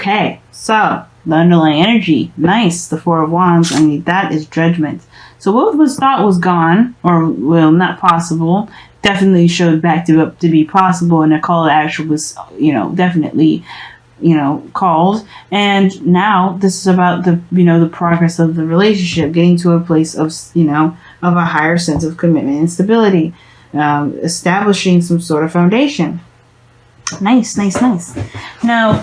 Okay, so the underlying energy, nice. The Four of Wands, I mean, that is judgment. So what was thought was gone, or well, not possible, definitely showed back to be possible, and a call to action was, definitely, called. And now this is about the progress of the relationship, getting to a place of, of a higher sense of commitment and stability, establishing some sort of foundation. Nice. Now,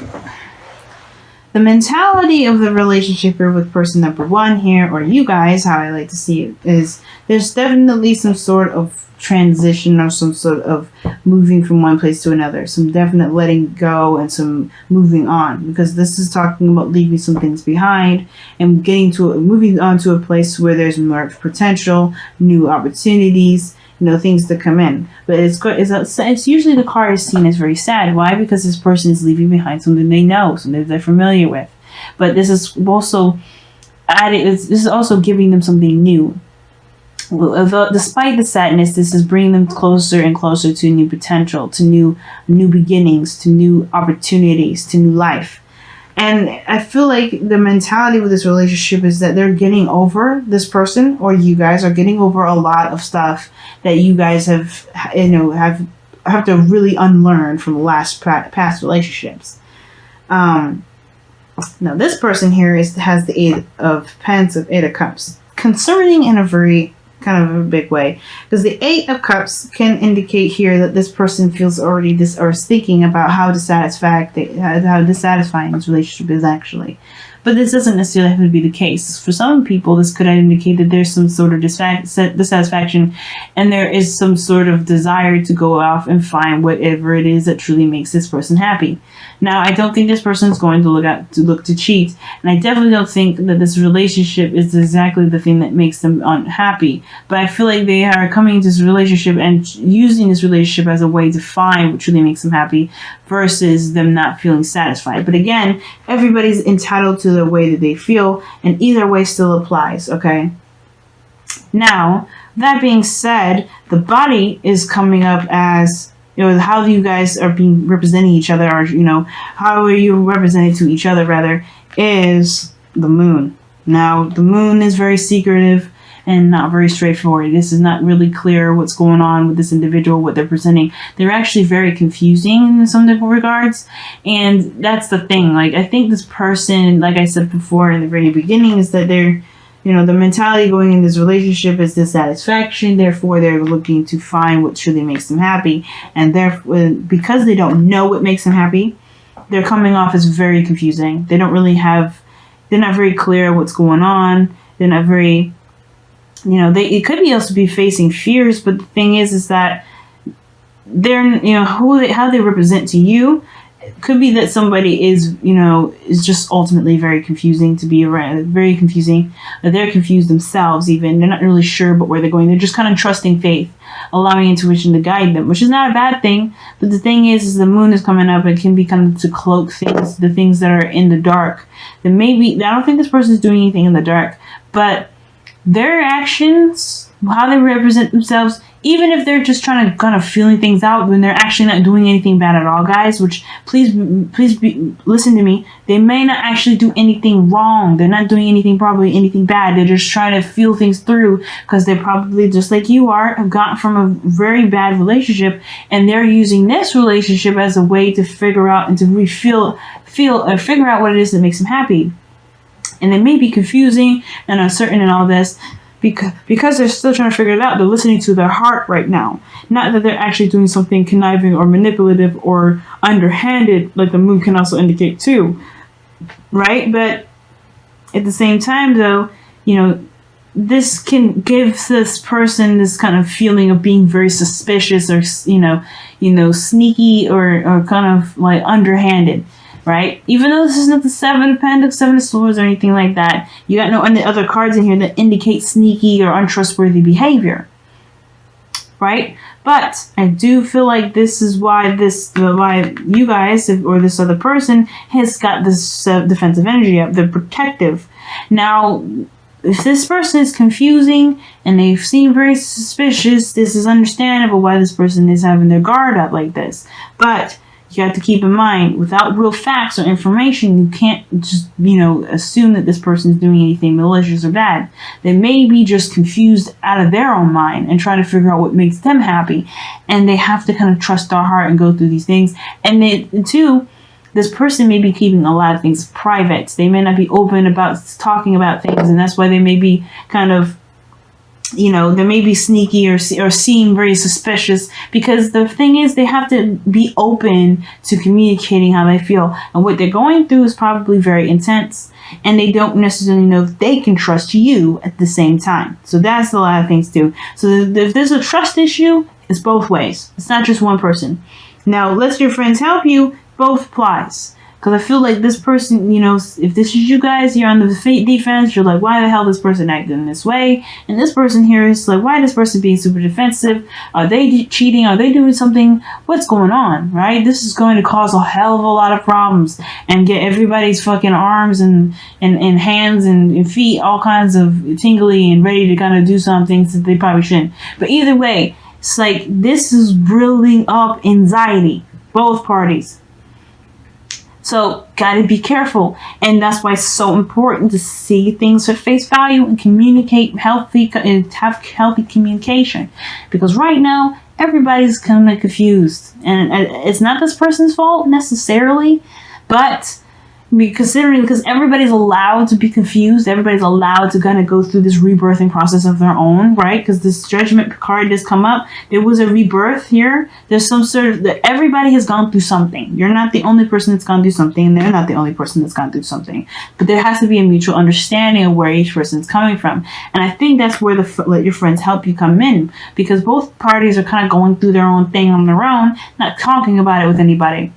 the mentality of the relationship here with person number one here, or you guys, how I like to see it, is there's definitely some sort of transition or some sort of moving from one place to another. Some definite letting go and some moving on. Because this is talking about leaving some things behind and moving on to a place where there's more potential, new opportunities, things to come in. But it's usually the card is seen as very sad. Why? Because this person is leaving behind something they know, something they're familiar with. But this is also giving them something new. Despite the sadness, this is bringing them closer and closer to new potential, to new beginnings, to new opportunities, to new life. And I feel like the mentality with this relationship is that they're getting over this person, or you guys are getting over a lot of stuff that you guys have to really unlearn from last past relationships. Now this person here has the Eight of Cups, concerning in a very kind of a big way, because the Eight of Cups can indicate here that this person feels already or is thinking about how dissatisfying this relationship is actually. But this doesn't necessarily have to be the case. For some people, this could indicate that there's some sort of dissatisfaction, and there is some sort of desire to go off and find whatever it is that truly makes this person happy. Now, I don't think this person is going to look to cheat, and I definitely don't think that this relationship is exactly the thing that makes them unhappy. But I feel like they are coming into this relationship and using this relationship as a way to find what truly makes them happy, versus them not feeling satisfied. But again, everybody's entitled to the way that they feel, and either way still applies. Okay. Now, that being said, the body is coming up as, how you guys are being representing each other, or, how are you represented to each other, rather, is the moon. Now, the moon is very secretive and not very straightforward. This is not really clear what's going on with this individual, what they're presenting. They're actually very confusing in some regards. And that's the thing. Like, I think this person, like I said before in the very beginning, is that they're, the mentality going in this relationship is dissatisfaction. Therefore, they're looking to find what truly makes them happy. And therefore, because they don't know what makes them happy, they're coming off as very confusing. They're not very clear what's going on. They're not very, it could be also be facing fears. But the thing is that they're, how they represent to you. It could be that somebody is just ultimately very confusing to be around, very confusing. They're confused themselves even. They're not really sure about where they're going. They're just kind of trusting faith, allowing intuition to guide them, which is not a bad thing. But the thing is the moon is coming up. It can be kind of to cloak things, the things that are in the dark. That maybe, I don't think this person is doing anything in the dark, but their actions, how they represent themselves, even if they're just trying to kind of feeling things out when they're actually not doing anything bad at all, guys, which please listen to me. They may not actually do anything wrong. They're not doing anything bad. They're just trying to feel things through, because they're probably just like you have gotten from a very bad relationship, and they're using this relationship as a way to figure out and to figure out what it is that makes them happy. And it may be confusing and uncertain and all this, because they're still trying to figure it out. They're listening to their heart right now. Not that they're actually doing something conniving or manipulative or underhanded, like the moon can also indicate too. Right? But at the same time, though, this can give this person this kind of feeling of being very suspicious, or, sneaky, or kind of like underhanded. Right? Even though this is not the Seven of Pentacles, Seven of Swords, or anything like that, you got no other cards in here that indicate sneaky or untrustworthy behavior. Right? But I do feel like this is why you guys, or this other person, has got this defensive energy up. They're protective. Now, if this person is confusing and they seem very suspicious, this is understandable why this person is having their guard up like this. But you have to keep in mind, without real facts or information, you can't just, assume that this person is doing anything malicious or bad. They may be just confused out of their own mind and trying to figure out what makes them happy. And they have to kind of trust their heart and go through these things. And two, this person may be keeping a lot of things private. They may not be open about talking about things, and that's why they may be kind of, they may be sneaky or seem very suspicious, because the thing is, they have to be open to communicating how they feel, and what they're going through is probably very intense, and they don't necessarily know if they can trust you at the same time. So that's a lot of things too. So if there's a trust issue, it's both ways. It's not just one person. Now, let your friends help you. Both applies. Because I feel like this person, if this is you guys, you're on the defense, you're like, why the hell this person acting in this way? And this person here is like, why this person being super defensive? Are they cheating? Are they doing something? What's going on, right? This is going to cause a hell of a lot of problems and get everybody's fucking arms and hands and feet all kinds of tingly and ready to kind of do some things that they probably shouldn't. But either way, it's like, this is building up anxiety, both parties. So, gotta be careful. And that's why it's so important to see things at face value and communicate and have healthy communication. Because right now, everybody's kind of confused. And it's not this person's fault necessarily, but because everybody's allowed to be confused, everybody's allowed to kind of go through this rebirthing process of their own, right? Because this judgment card does come up. There was a rebirth here. There's some sort of, everybody has gone through something. You're not the only person that's gone through something, and they're not the only person that's gone through something. But there has to be a mutual understanding of where each person's coming from. And I think that's where let your friends help you come in, because both parties are kind of going through their own thing on their own, not talking about it with anybody.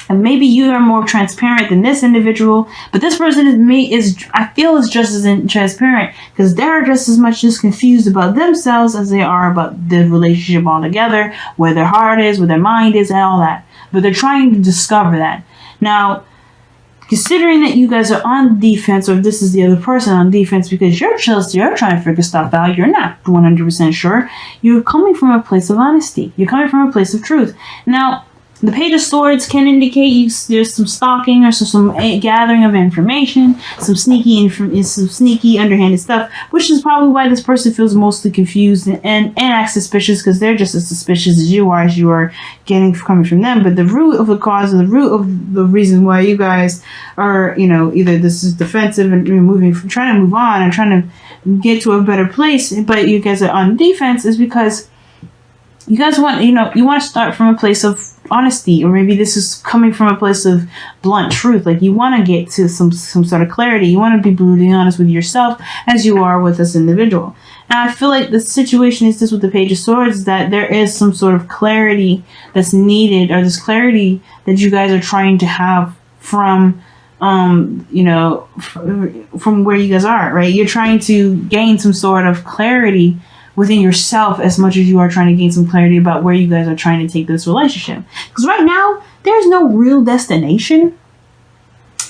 And maybe you are more transparent than this individual, but this person is just as transparent, because they're just as much as confused about themselves as they are about the relationship altogether, where their heart is, where their mind is, and all that. But they're trying to discover that. Now, considering that you guys are on defense, or this is the other person on defense, because you're trying to figure stuff out, you're not 100% sure, you're coming from a place of honesty. You're coming from a place of truth. Now, the Page of Swords can indicate there's some stalking or some gathering of information, some sneaky underhanded stuff, which is probably why this person feels mostly confused and acts suspicious, because they're just as suspicious as you are coming from them. But the root of the cause, or the root of the reason why you guys are, either this is defensive and trying to move on and trying to get to a better place, but you guys are on defense, is because you guys want, you want to start from a place of honesty, or maybe this is coming from a place of blunt truth. Like, you want to get to some sort of clarity. You want to be brutally honest with yourself as you are with this individual. And I feel like the situation is this with the Page of Swords, that there is some sort of clarity that's needed, or this clarity that you guys are trying to have from from where you guys are, right? You're trying to gain some sort of clarity within yourself as much as you are trying to gain some clarity about where you guys are trying to take this relationship. Because right now, there's no real destination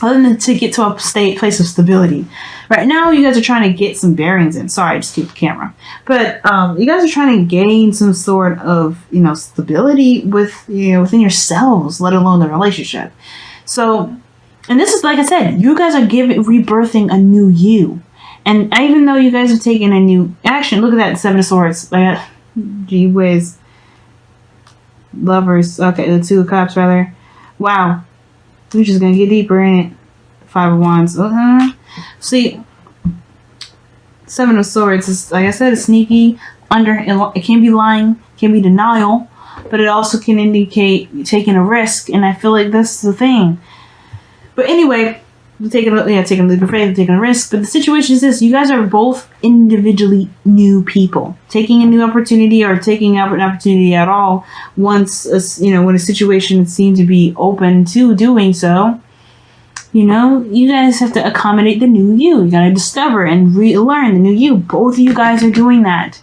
other than to get to a place of stability. Right now, you guys are trying to get some bearings in. Sorry, I just keep the camera. But you guys are trying to gain some sort of, stability within yourselves, let alone the relationship. So, and this is, like I said, you guys are rebirthing a new you. And even though you guys are taking a new action, look at that, 7 of Swords. Gee whiz. Lovers. Okay, the 2 of Cups, rather. Wow. We're just going to get deeper in it. 5 of Wands. See, 7 of Swords is, like I said, it's sneaky. It can be lying, can be denial, but it also can indicate taking a risk. And I feel like that's the thing. But anyway, taking a leap of faith, taking a risk. But the situation is this: you guys are both individually new people, taking a new opportunity, or taking up an opportunity at all. Once when a situation seemed to be open to doing so, you guys have to accommodate the new you. You gotta discover and relearn the new you. Both of you guys are doing that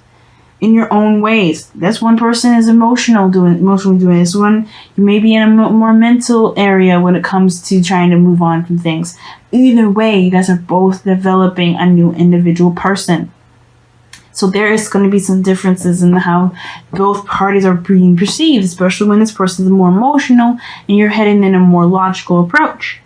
in your own ways. That's one person is emotionally doing this one. You may be in a more mental area when it comes to trying to move on from things. Either way, you guys are both developing a new individual person. So there is going to be some differences in how both parties are being perceived, especially when this person is more emotional and you're heading in a more logical approach.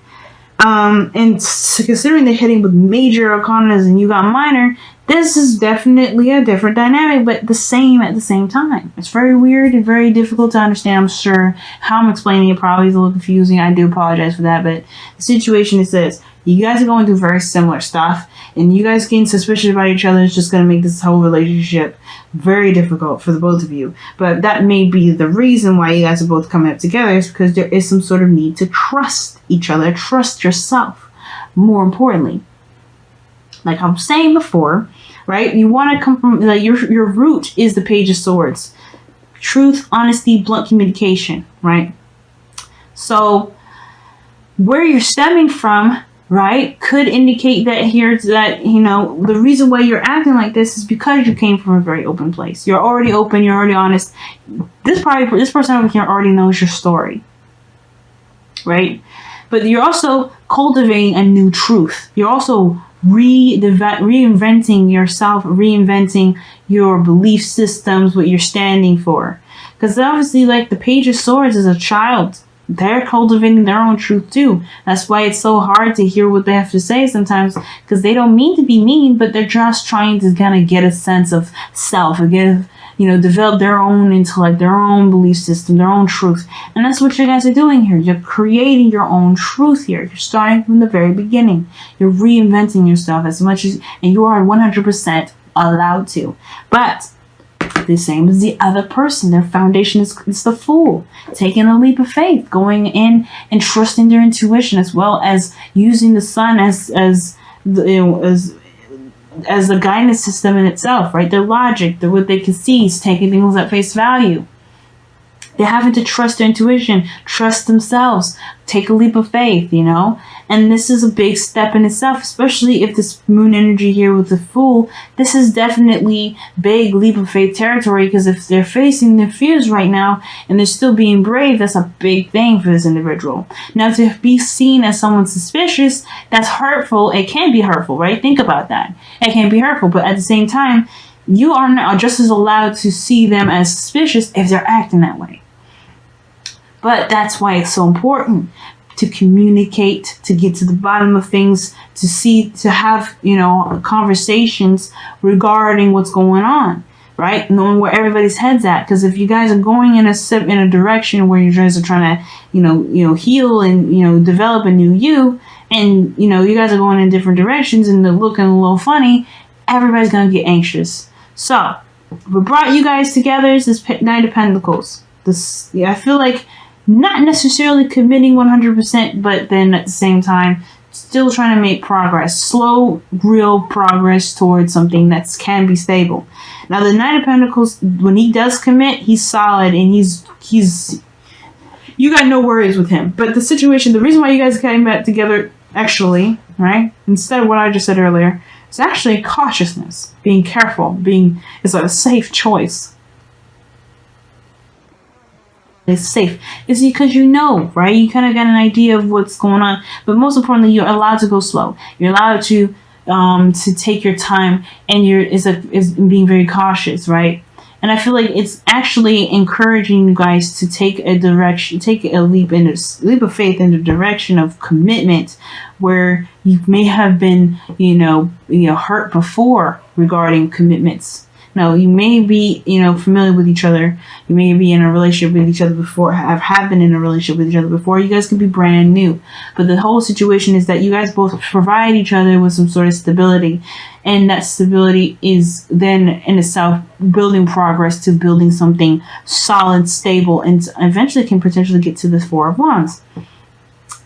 And considering they're hitting with major arcanas and you got minor, this is definitely a different dynamic, but the same at the same time. It's very weird and very difficult to understand. I'm sure how I'm explaining it probably is a little confusing. I do apologize for that, but the situation is this. You guys are going through very similar stuff, and you guys getting suspicious about each other is just going to make this whole relationship very difficult for the both of you. But that may be the reason why you guys are both coming up together, is because there is some sort of need to trust each other, trust yourself, more importantly. Like I was saying before, right? You want to come from, like, your root is the Page of Swords. Truth, honesty, blunt communication, right? So where you're stemming from, right, could indicate that here that, you know, the reason why you're acting like this is because you came from a very open place. You're already open, you're already honest. This person over here already knows your story, right? But you're also cultivating a new truth. You're also reinventing yourself, reinventing your belief systems, what you're standing for. Because obviously, like the Page of Swords is a child. They're cultivating their own truth too. That's why it's so hard to hear what they have to say sometimes, because they don't mean to be mean, but they're just trying to kind of get a sense of self, again, you know, develop their own intellect, their own belief system, their own truth. And that's what you guys are doing here. You're creating your own truth here. You're starting from the very beginning. You're reinventing yourself as much as, and you are 100% allowed to. But the same as the other person, their foundation is the Fool, taking a leap of faith, going in and trusting their intuition, as well as using the Sun as a guidance system in itself, right? Their logic, what they can see, is taking things at face value. They're having to trust their intuition, trust themselves, take a leap of faith, you know? And this is a big step in itself, especially if this moon energy here with the Fool, this is definitely big leap of faith territory, because if they're facing their fears right now and they're still being brave, that's a big thing for this individual. Now, to be seen as someone suspicious, that's hurtful. It can be hurtful, right? Think about that. It can be hurtful, but at the same time, you are now just as allowed to see them as suspicious if they're acting that way. But that's why it's so important to communicate, to get to the bottom of things, to have, you know, conversations regarding what's going on, right? Knowing where everybody's head's at. Because if you guys are going in a direction where you guys are trying to, you know, heal and, you know, develop a new you, and, you know, you guys are going in different directions and they're looking a little funny, everybody's going to get anxious. So, what brought you guys together is this Knight of Pentacles. I feel like not necessarily committing 100%, but then at the same time, still trying to make progress. Slow, real progress towards something that can be stable. Now, the Knight of Pentacles, when he does commit, he's solid, and he's you got no worries with him. But the situation, the reason why you guys came back together, actually, right, instead of what I just said earlier, it's actually cautiousness, being careful, it's a safe choice. It's safe. It's because you know, right? You kind of got an idea of what's going on, but most importantly, you're allowed to go slow. You're allowed to take your time, and is being very cautious, right? And I feel like it's actually encouraging you guys to take a leap of faith in the direction of commitment, where you may have been, you know, hurt before regarding commitments. Now, you may be, you know, familiar with each other. You may be in a relationship with each other before, have been in a relationship with each other before. You guys could be brand new. But the whole situation is that you guys both provide each other with some sort of stability. And that stability is then in itself building progress to building something solid, stable, and eventually can potentially get to the Four of Wands.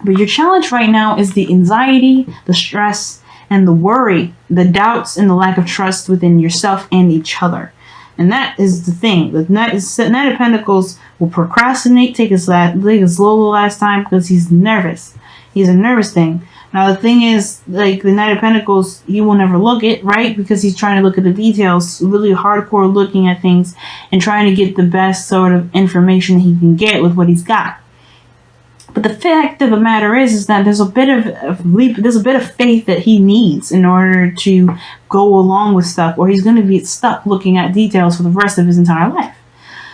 But your challenge right now is the anxiety, the stress, and the worry, the doubts, and the lack of trust within yourself and each other. And that is the thing. The Knight of Pentacles will procrastinate, take it slow the last time, because he's nervous. He's a nervous thing. Now, the thing is, like, the Knight of Pentacles, he will never look it, right? Because he's trying to look at the details, really hardcore looking at things and trying to get the best sort of information he can get with what he's got. But the fact of the matter is that there's a bit of faith that he needs in order to go along with stuff, or he's going to be stuck looking at details for the rest of his entire life.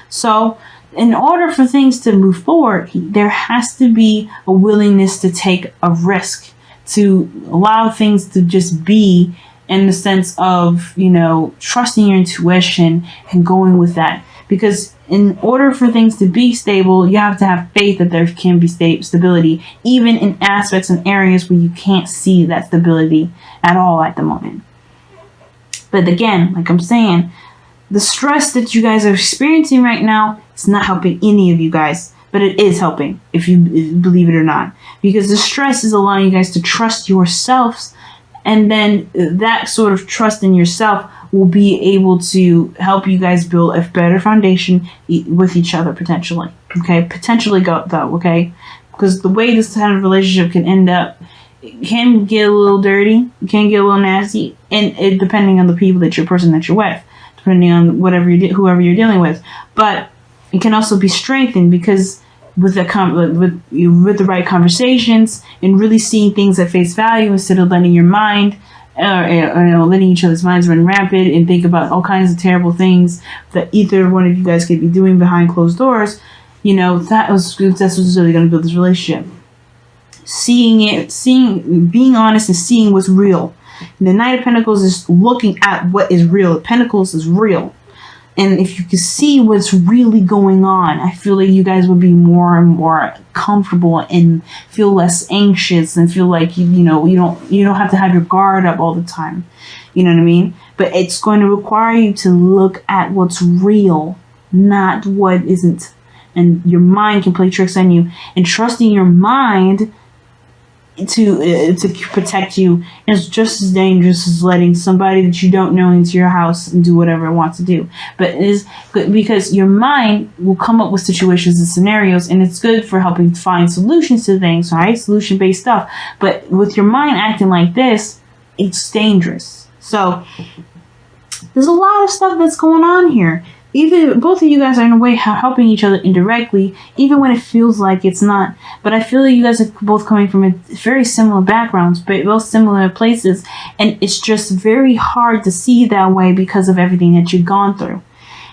So, in order for things to move forward, there has to be a willingness to take a risk, to allow things to just be, in the sense of, trusting your intuition and going with that. Because in order for things to be stable, you have to have faith that there can be stability, even in aspects and areas where you can't see that stability at all at the moment. But again, like I'm saying, the stress that you guys are experiencing right now is not helping any of you guys, but it is helping, if you believe it or not, because the stress is allowing you guys to trust yourselves, and then that sort of trust in yourself will be able to help you guys build a better foundation with each other, potentially. Okay, potentially though. Okay, because the way this kind of relationship can end up, it can get a little dirty, it can get a little nasty, and it depending on the people that you're with, depending on whoever you're dealing with. But it can also be strengthened because with the right conversations and really seeing things at face value instead of letting your mind, letting each other's minds run rampant and think about all kinds of terrible things that either one of you guys could be doing behind closed doors. That's what's really going to build this relationship. Being honest and seeing what's real. The Knight of Pentacles is looking at what is real. Pentacles is real. And if you can see what's really going on, I feel like you guys would be more and more comfortable and feel less anxious and feel like you don't have to have your guard up all the time. You know what I mean? But it's going to require you to look at what's real, not what isn't. And your mind can play tricks on you. And trusting your mind to protect you is just as dangerous as letting somebody that you don't know into your house and do whatever it wants to do. But it is good because your mind will come up with situations and scenarios, and it's good for helping find solutions to things, right? Solution-based stuff. But with your mind acting like this, it's dangerous. So there's a lot of stuff that's going on here. Either both of you guys are in a way helping each other indirectly, even when it feels like it's not. But I feel like you guys are both coming from very similar backgrounds, but both similar places. And it's just very hard to see that way because of everything that you've gone through.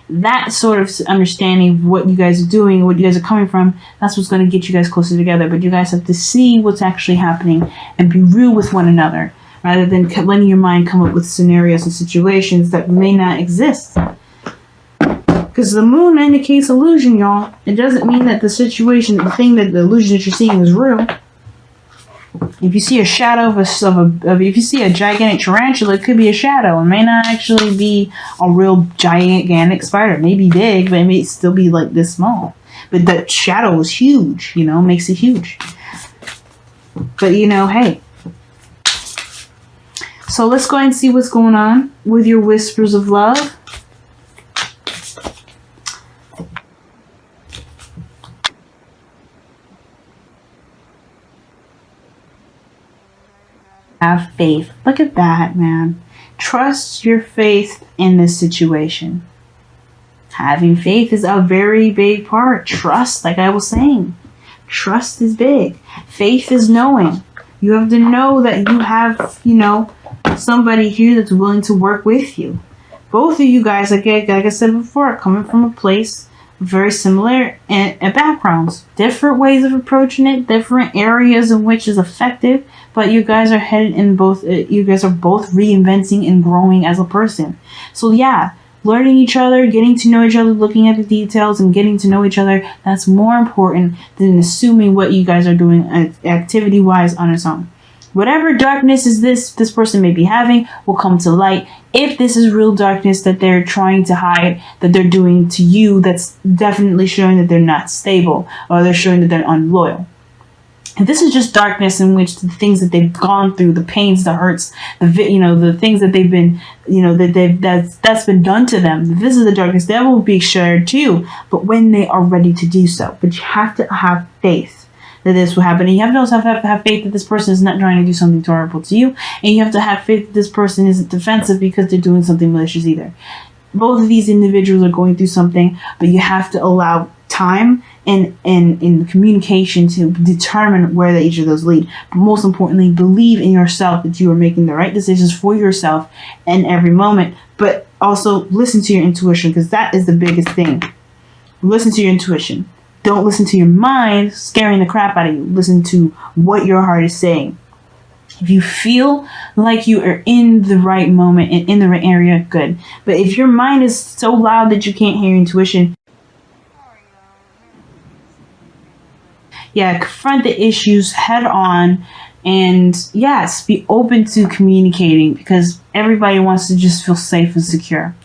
That sort of understanding of what you guys are doing, what you guys are coming from, that's what's going to get you guys closer together. But you guys have to see what's actually happening and be real with one another, rather than letting your mind come up with scenarios and situations that may not exist. Because the moon indicates illusion, y'all. It doesn't mean that the illusion that you're seeing is real. If you see a shadow if you see a gigantic tarantula, it could be a shadow. It may not actually be a real gigantic spider. It may be big, but it may still be like this small. But that shadow is huge, makes it huge. But hey. So let's go ahead and see what's going on with your whispers of love. Have faith. Look at that, man. Trust your faith in this situation. Having faith is a very big part. Trust, like I was saying. Trust is big. Faith is knowing. You have to know that you have, somebody here that's willing to work with you. Both of you guys, like I said before, are coming from a place very similar backgrounds. Different ways of approaching it. Different areas in which is effective. But you guys are headed in both, you guys are both reinventing and growing as a person. So yeah, learning each other, getting to know each other, looking at the details and getting to know each other, that's more important than assuming what you guys are doing activity-wise on its own. Whatever darkness is this person may be having will come to light. If this is real darkness that they're trying to hide, that they're doing to you, that's definitely showing that they're not stable, or they're showing that they're unloyal. If this is just darkness in which the things that they've gone through, the pains, the hurts, the things that they've been, that's been done to them. If this is the darkness, that will be shared too, but when they are ready to do so. But you have to have faith that this will happen. And you have to also have faith that this person is not trying to do something terrible to you. And you have to have faith that this person isn't defensive because they're doing something malicious either. Both of these individuals are going through something, but you have to allow time in communication to determine where each of those lead. But most importantly, believe in yourself that you are making the right decisions for yourself in every moment. But also listen to your intuition, because that is the biggest thing. Listen to your intuition. Don't listen to your mind scaring the crap out of you. Listen to what your heart is saying. If you feel like you are in the right moment and in the right area, good. But if your mind is so loud that you can't hear your intuition, confront the issues head on. And yes, be open to communicating, because everybody wants to just feel safe and secure.